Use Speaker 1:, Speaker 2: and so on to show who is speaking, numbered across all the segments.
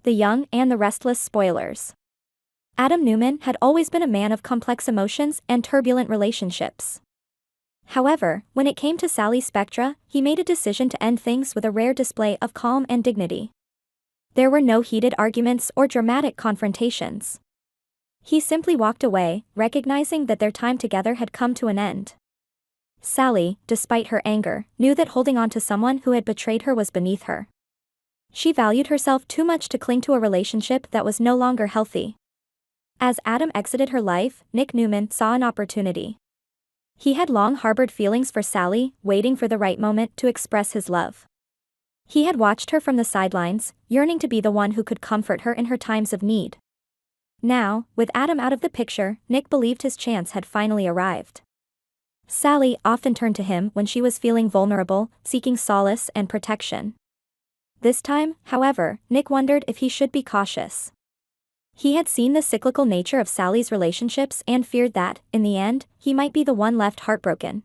Speaker 1: the young and the restless spoilers. Adam Newman had always been a man of complex emotions and turbulent relationships. However, when it came to Sally's spectra, he made a decision to end things with a rare display of calm and dignity. There were no heated arguments or dramatic confrontations. He simply walked away, recognizing that their time together had come to an end. Sally, despite her anger, knew that holding on to someone who had betrayed her was beneath her. She valued herself too much to cling to a relationship that was no longer healthy. As Adam exited her life, Nick Newman saw an opportunity. He had long harbored feelings for Sally, waiting for the right moment to express his love. He had watched her from the sidelines, yearning to be the one who could comfort her in her times of need. Now, with Adam out of the picture, Nick believed his chance had finally arrived. Sally often turned to him when she was feeling vulnerable, seeking solace and protection. This time, however, Nick wondered if he should be cautious. He had seen the cyclical nature of Sally's relationships and feared that, in the end, he might be the one left heartbroken.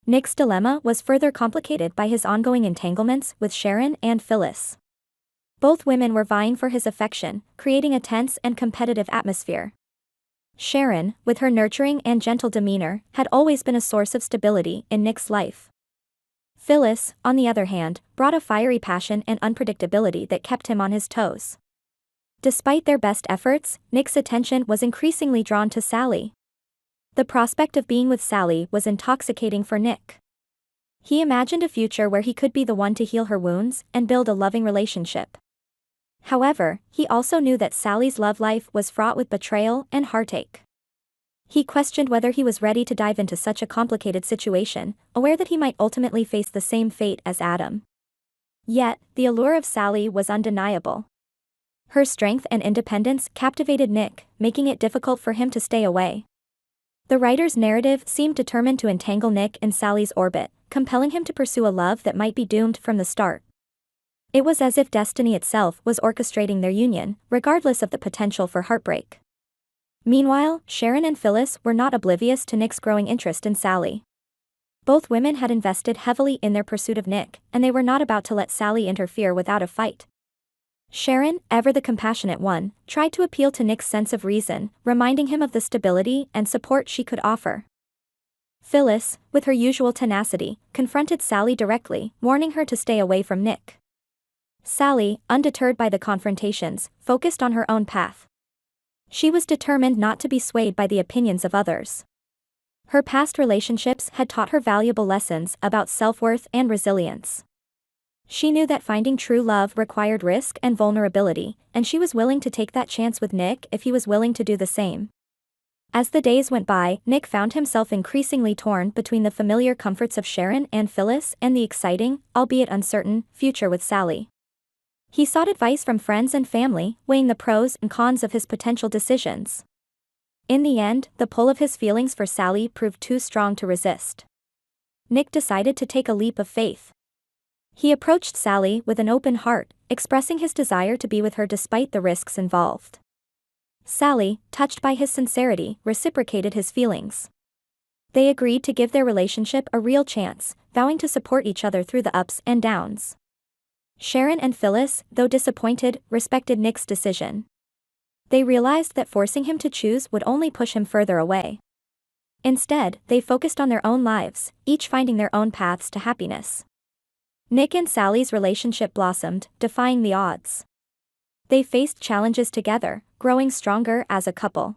Speaker 1: Nick's dilemma was further complicated by his ongoing entanglements with Sharon and Phyllis. Both women were vying for his affection, creating a tense and competitive atmosphere. Sharon, with her nurturing and gentle demeanor, had always been a source of stability in Nick's life. Phyllis, on the other hand, brought a fiery passion and unpredictability that kept him on his toes. Despite their best efforts, Nick's attention was increasingly drawn to Sally. The prospect of being with Sally was intoxicating for Nick. He imagined a future where he could be the one to heal her wounds and build a loving relationship. However, he also knew that Sally's love life was fraught with betrayal and heartache. He questioned whether he was ready to dive into such a complicated situation, aware that he might ultimately face the same fate as Adam. Yet, the allure of Sally was undeniable. Her strength and independence captivated Nick, making it difficult for him to stay away. The writer's narrative seemed determined to entangle Nick in Sally's orbit, compelling him to pursue a love that might be doomed from the start. It was as if destiny itself was orchestrating their union, regardless of the potential for heartbreak. Meanwhile, Sharon and Phyllis were not oblivious to Nick's growing interest in Sally. Both women had invested heavily in their pursuit of Nick, and they were not about to let Sally interfere without a fight. Sharon, ever the compassionate one, tried to appeal to Nick's sense of reason, reminding him of the stability and support she could offer. Phyllis, with her usual tenacity, confronted Sally directly, warning her to stay away from Nick. Sally, undeterred by the confrontations, focused on her own path. She was determined not to be swayed by the opinions of others. Her past relationships had taught her valuable lessons about self-worth and resilience. She knew that finding true love required risk and vulnerability, and she was willing to take that chance with Nick if he was willing to do the same. As the days went by, Nick found himself increasingly torn between the familiar comforts of Sharon and Phyllis and the exciting, albeit uncertain, future with Sally. He sought advice from friends and family, weighing the pros and cons of his potential decisions. In the end, the pull of his feelings for Sally proved too strong to resist. Nick decided to take a leap of faith. He approached Sally with an open heart, expressing his desire to be with her despite the risks involved. Sally, touched by his sincerity, reciprocated his feelings. They agreed to give their relationship a real chance, vowing to support each other through the ups and downs. Sharon and Phyllis, though disappointed, respected Nick's decision. They realized that forcing him to choose would only push him further away. Instead, they focused on their own lives, each finding their own paths to happiness. Nick and Sally's relationship blossomed, defying the odds. They faced challenges together, growing stronger as a couple.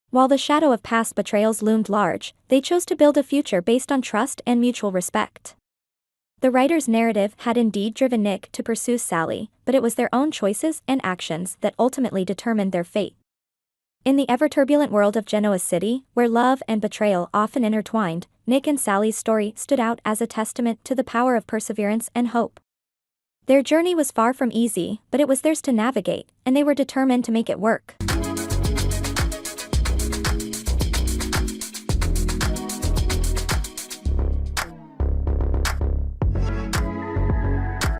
Speaker 1: While the shadow of past betrayals loomed large, they chose to build a future based on trust and mutual respect. The writer's narrative had indeed driven Nick to pursue Sally, but it was their own choices and actions that ultimately determined their fate. In the ever-turbulent world of Genoa City, where love and betrayal often intertwined, Nick and Sally's story stood out as a testament to the power of perseverance and hope. Their journey was far from easy, but it was theirs to navigate, and they were determined to make it work.